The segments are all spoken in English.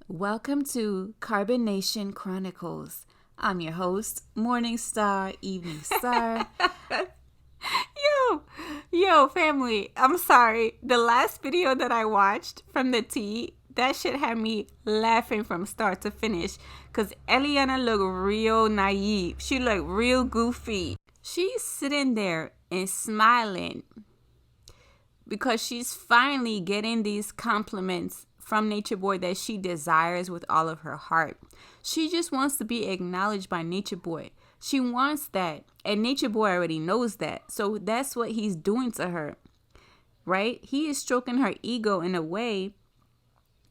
Welcome to Carbonation Chronicles. I'm your host, Morning Star, Evening Star. Yo, family, I'm sorry. The last video that I watched from the tea, that shit had me laughing from start to finish because Eliana looked real naive. She looked real goofy. She's sitting there and smiling because she's finally getting these compliments from Nature Boy that she desires with all of her heart. She just wants to be acknowledged by Nature Boy. She wants that, and Nature Boy already knows that. So that's what he's doing to her, right? He is stroking her ego in a way,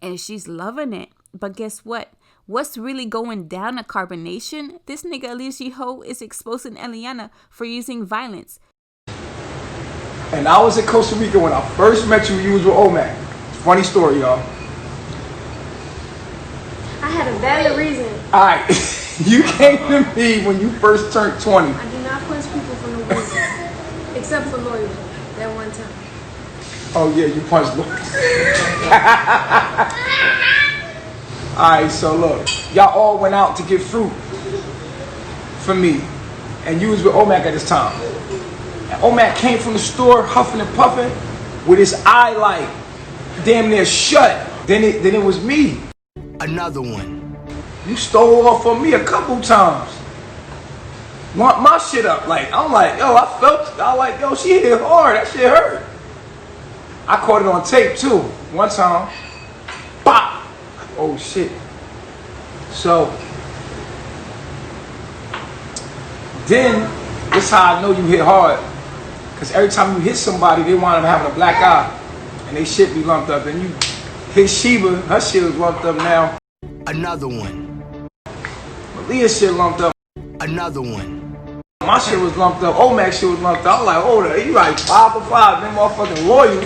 and she's loving it. But guess what? What's really going down at Carbonation? This nigga Alicia Ho is exposing Eliana for using violence. And I was in Costa Rica when I first met you. You was with Omac. Funny story, y'all. I had a valid reason. Alright, you came to me when you first turned 20. I do not punch people for no reason. Except for lawyers, that one time. Oh yeah, you punched lawyers. Alright, so look. Y'all all went out to get fruit for me. And you was with Omac at this time. And Omac came from the store huffing and puffing with his eye like damn near shut. Then it was me. Another one. You stole off on me a couple times. My shit up. Like, I'm like, yo, yo, she hit hard. That shit hurt. I caught it on tape too. One time. Bop. Oh shit. So then this how I know you hit hard. Cause every time you hit somebody, they wind up having a black eye. And they shit be lumped up. And you hit Sheba, her shit was lumped up now. Another one. Malia's shit lumped up. Another one. My shit was lumped up. Omac shit was lumped up. I'm like, hold up, you like 5 for 5, them motherfucking loyal.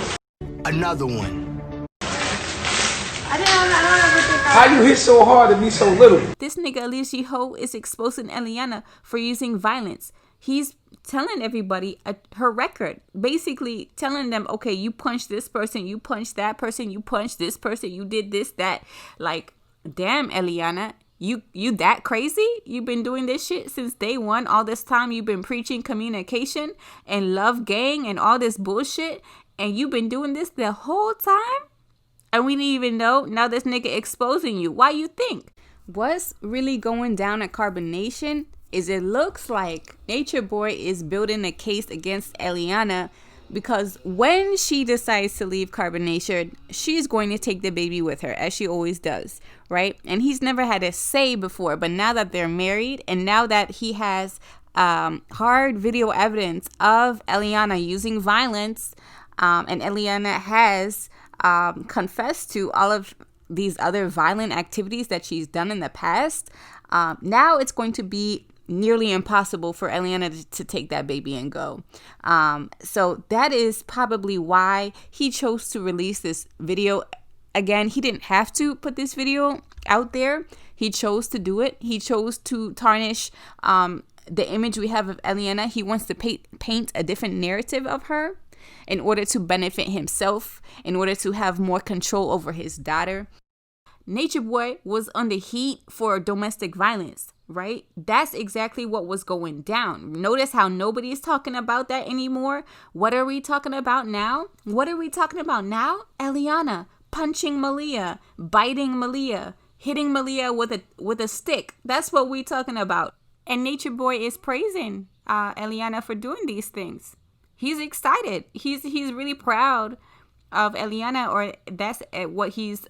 Another one. I don't ever think How you hit so hard and be so little? This nigga Alicia Ho is exposing Eliana for using violence. He's telling everybody her record, basically telling them, okay, you punched this person, you punched that person, you punched this person, you did this, that. Like, damn, Eliana, you that crazy? You've been doing this shit since day one. All this time you've been preaching communication and love gang and all this bullshit, and you've been doing this the whole time? And we didn't even know. Now this nigga exposing you. Why you think? What's really going down at Carbonation is it looks like Nature Boy is building a case against Eliana because when she decides to leave Carbonation, she's going to take the baby with her, as she always does, right? And he's never had a say before, but now that they're married and now that he has hard video evidence of Eliana using violence, and Eliana has confessed to all of these other violent activities that she's done in the past, now it's going to be nearly impossible for Eliana to take that baby and go. So that is probably why he chose to release this video. Again, he didn't have to put this video out there. He chose to do it. He chose to tarnish the image we have of Eliana. He wants to paint a different narrative of her in order to benefit himself, in order to have more control over his daughter. Nature Boy was on the heat for domestic violence, right? That's exactly what was going down. Notice how nobody is talking about that anymore. What are we talking about now? Eliana punching Malia, biting Malia, hitting Malia with a stick. That's what we're talking about. And Nature Boy is praising Eliana for doing these things. He's excited. He's really proud of Eliana, or that's what he's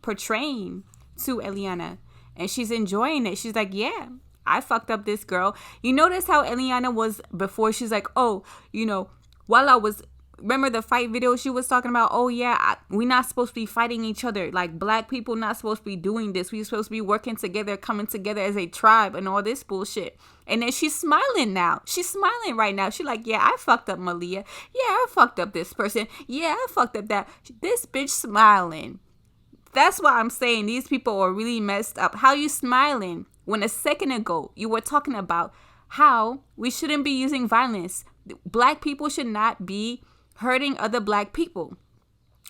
portraying to Eliana, and she's enjoying it. She's like, yeah, I fucked up this girl. You notice how Eliana was before? She's like, oh, while I was, remember the fight video she was talking about? Oh yeah, we're not supposed to be fighting each other. Like, black people not supposed to be doing this. We're supposed to be working together, coming together as a tribe and all this bullshit. And then she's smiling now. She's smiling right now. She's like, yeah, I fucked up Malia. Yeah, I fucked up this person. Yeah, I fucked up that. This bitch smiling. That's why I'm saying these people are really messed up. How you smiling when a second ago you were talking about how we shouldn't be using violence. Black people should not be hurting other black people.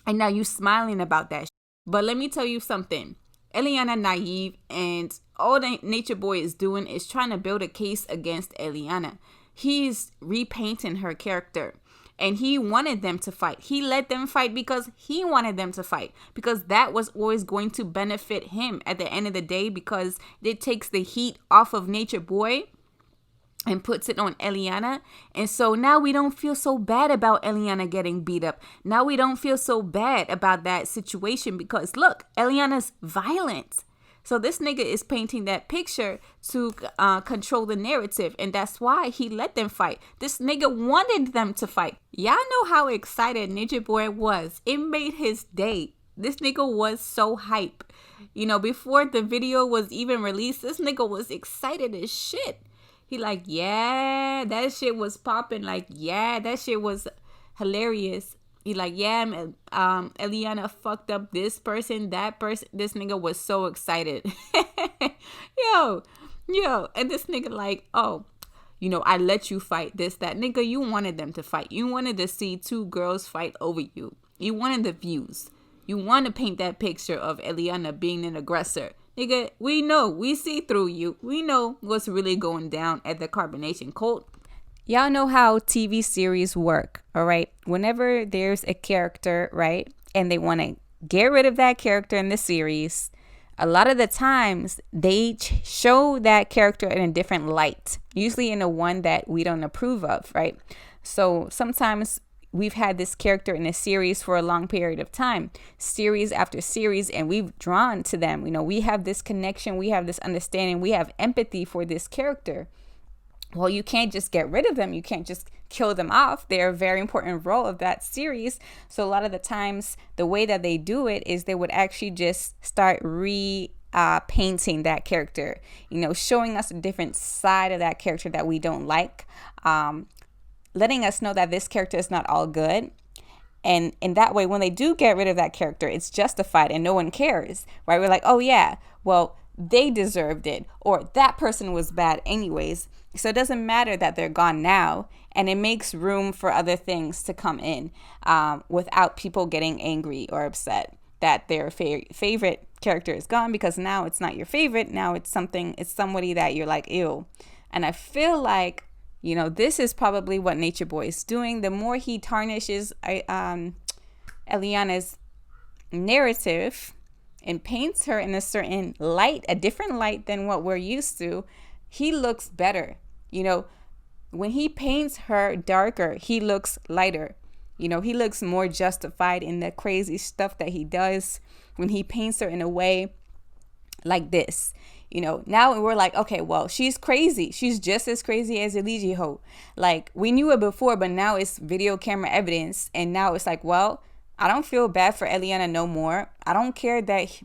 And now you smiling about that. But let me tell you something. Eliana naive, and all that Nature Boy is doing is trying to build a case against Eliana. He's repainting her character, and he wanted them to fight. He let them fight because he wanted them to fight, because that was always going to benefit him at the end of the day, because it takes the heat off of Nature Boy and puts it on Eliana. And so now we don't feel so bad about Eliana getting beat up. Now we don't feel so bad about that situation, because look, Eliana's violent. So this nigga is painting that picture to control the narrative, and that's why he let them fight. This nigga wanted them to fight. Y'all know how excited Nature Boy was. It made his day. This nigga was so hype. You know, before the video was even released, this nigga was excited as shit. He like, yeah, that shit was popping. Like, yeah, that shit was hilarious. He like, yeah, Eliana fucked up this person, that person. This nigga was so excited. yo. And this nigga like, oh, you know, I let you fight this, that. Nigga, you wanted them to fight. You wanted to see two girls fight over you. You wanted the views. You want to paint that picture of Eliana being an aggressor. Nigga, we know. We see through you. We know what's really going down at the Carbonation cult. Y'all know how TV series work, all right? Whenever there's a character, right, and they want to get rid of that character in the series, a lot of the times they show that character in a different light, usually in a one that we don't approve of, right? So sometimes we've had this character in a series for a long period of time, series after series, and we've drawn to them. You know, we have this connection, we have this understanding, we have empathy for this character. Well, you can't just get rid of them. You can't just kill them off. They're a very important role of that series. So a lot of the times, the way that they do it is they would actually just start painting that character, you know, showing us a different side of that character that we don't like, letting us know that this character is not all good. And in that way, when they do get rid of that character, it's justified and no one cares, right? We're like, oh yeah, well, they deserved it, or that person was bad anyways. So it doesn't matter that they're gone now, and it makes room for other things to come in without people getting angry or upset that their favorite character is gone, because now it's not your favorite. Now it's somebody that you're like, ew. And I feel like, you know, this is probably what Nature Boy is doing. The more he tarnishes Eliana's narrative and paints her in a certain light, a different light than what we're used to, he looks better. You know, when he paints her darker, he looks lighter. You know, he looks more justified in the crazy stuff that he does when he paints her in a way like this. You know, now we're like, okay, well, she's crazy. She's just as crazy as Eliana. Like, we knew it before, but now it's video camera evidence. And now it's like, well, I don't feel bad for Eliana no more. I don't care that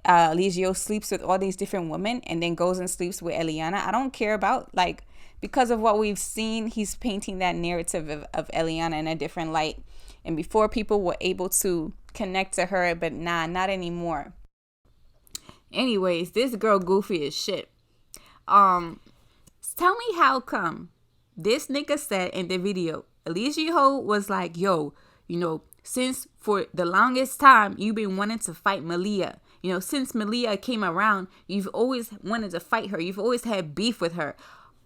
Eliana sleeps with all these different women and then goes and sleeps with Eliana. I don't care about, like, because of what we've seen, he's painting that narrative of Eliana in a different light. And before, people were able to connect to her, but not anymore. Anyways, this girl goofy as shit. Tell me how come this nigga said in the video, Eliana was like, yo, you know, since for the longest time you've been wanting to fight Malia. You know, since Malia came around, you've always wanted to fight her. You've always had beef with her.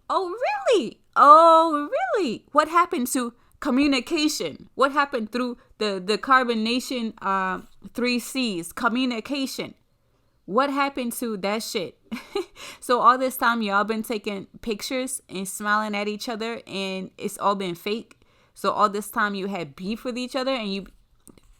Oh, really? Oh, really? What happened to communication? What happened through the carbonation 3 C's? Communication. What happened to that shit? So all this time y'all been taking pictures and smiling at each other and it's all been fake. So all this time you had beef with each other and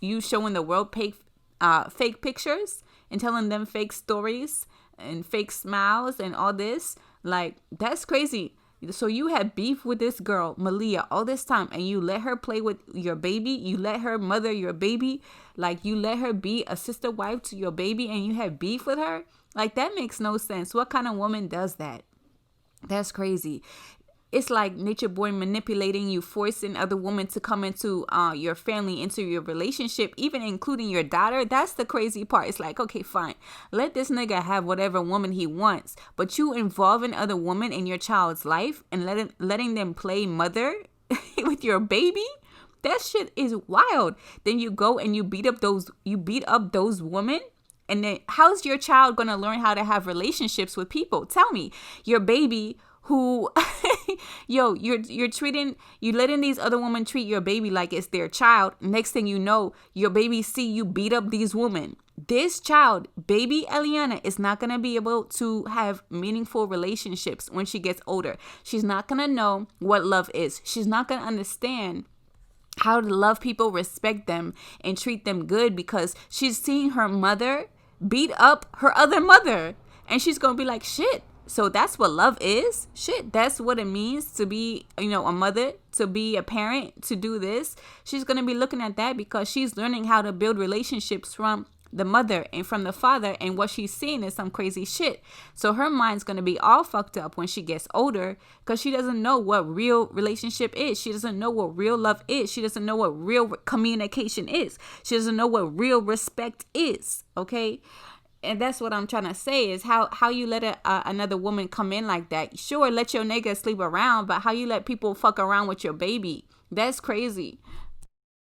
you showing the world fake pictures and telling them fake stories and fake smiles and all this. Like, that's crazy. So you had beef with this girl, Malia, all this time, and you let her play with your baby. You let her mother your baby. Like, you let her be a sister wife to your baby, and you had beef with her. Like, that makes no sense. What kind of woman does that? That's crazy. It's like Nature Boy manipulating you, forcing other women to come into your family, into your relationship, even including your daughter. That's the crazy part. It's like, okay, fine. Let this nigga have whatever woman he wants. But you involving other women in your child's life and letting them play mother with your baby? That shit is wild. Then you go and you beat up those women And then how's your child going to learn how to have relationships with people? Tell me, your baby who, you're letting these other women treat your baby like it's their child. Next thing you know, your baby see you beat up these women. This child, baby Eliana, is not going to be able to have meaningful relationships when she gets older. She's not going to know what love is. She's not going to understand how to love people, respect them, and treat them good, because she's seeing her mother beat up her other mother. And she's going to be like, shit. So that's what love is? Shit, that's what it means to be, a mother, to be a parent, to do this. She's going to be looking at that because she's learning how to build relationships from the mother and from the father, and what she's seeing is some crazy shit. So her mind's going to be all fucked up when she gets older, because she doesn't know what real relationship is. She doesn't know what real love is. She doesn't know what real communication is. She doesn't know what real respect is. Okay. And that's what I'm trying to say, is how you let another woman come in like that. Sure, let your nigga sleep around, but how you let people fuck around with your baby? That's crazy.